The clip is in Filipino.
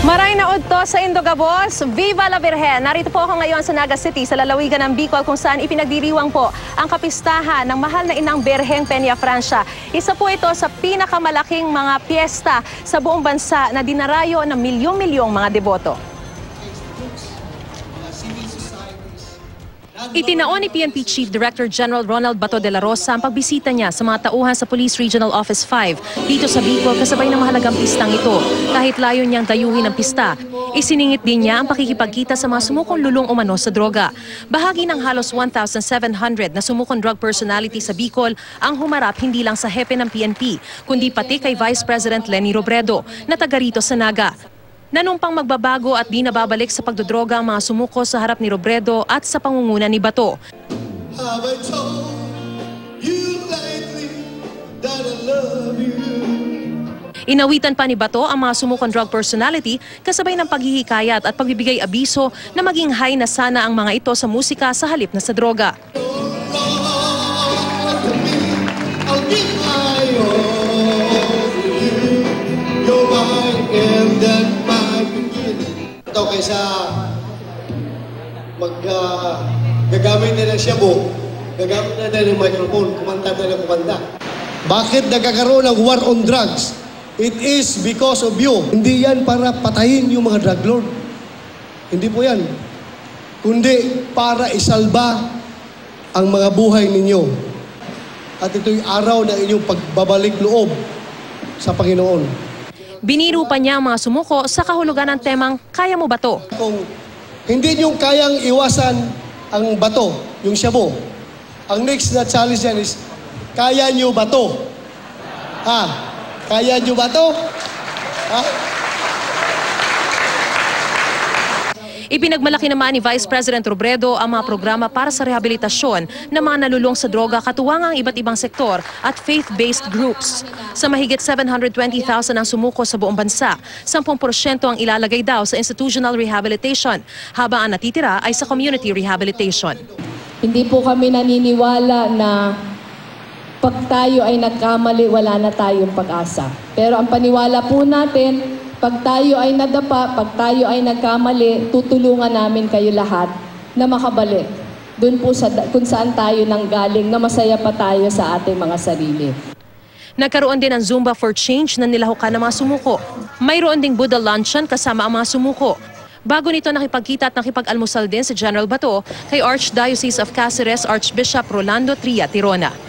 Maray na udto sa Indogabos, Viva la Virgen! Narito po ako ngayon sa Naga City, sa lalawigan ng Bicol, kung saan ipinagdiriwang po ang kapistahan ng mahal na inang Birheng Peña Francia. Isa po ito sa pinakamalaking mga piyesta sa buong bansa na dinarayo ng milyong-milyong mga deboto. Itinaon ni PNP Chief Director General Ronald Bato de la Rosa ang pagbisita niya sa mga tauhan sa Police Regional Office 5 dito sa Bicol kasabay ng mahalagang pistang ito. Kahit layo niyang dayuhin ang pista, isiningit din niya ang pakikipagkita sa mga sumukong lulong umano sa droga. Bahagi ng halos 1,700 na sumukong drug personality sa Bicol ang humarap hindi lang sa hepe ng PNP, kundi pati kay Vice President Leni Robredo na taga rito sa Naga. Nanumpang magbabago at di nababalik sa pagdodroga ang mga sumuko sa harap ni Robredo at sa pangunguna ni Bato. Inawitan pa ni Bato ang mga sumukong drug personality kasabay ng paghihikayat at pagbibigay abiso na maging high na sana ang mga ito sa musika sa halip na sa droga. Kaysa gagamit na ng shabu, gagamit na ng microphone, kumanta na ng kumanta. Bakit nagkakaroon ng war on drugs? It is because of you. Hindi yan para patayin yung mga drug lord. Hindi po yan. Kundi para isalba ang mga buhay ninyo. At ito'y araw na inyong pagbabalik loob sa Panginoon. Biniru pa niya ang mga sumuko sa kahulugan ng temang Kaya Mo Ba To? Kung hindi nyo kayang iwasan ang bato, yung shabu, ang next na challenge yan is, kaya nyo ba to? Ha? Kaya nyo ba to? Ha? Ipinagmalaki naman ni Vice President Robredo ang mga programa para sa rehabilitasyon ng mga nalulong sa droga katuwang ang iba't ibang sektor at faith-based groups. Sa mahigit 720,000 ang sumuko sa buong bansa, 10% ang ilalagay daw sa institutional rehabilitation, habang ang natitira ay sa community rehabilitation. Hindi po kami naniniwala na pag tayo ay nagkamali, wala na tayong pag-asa. Pero ang paniwala po natin, pag tayo ay nadapa, pag tayo ay nagkamali, tutulungan namin kayo lahat na makabalik doon po kung saan tayo nanggaling, na masaya pa tayo sa ating mga sarili. Nagkaroon din ng Zumba for Change na nilahukan ng mga sumuko. Mayroon ding Buddha luncheon kasama ang mga sumuko. Bago nito nakipagkita at nakipag-almusal din si General Bato kay Archdiocese of Cáceres Archbishop Rolando Tria Tirona.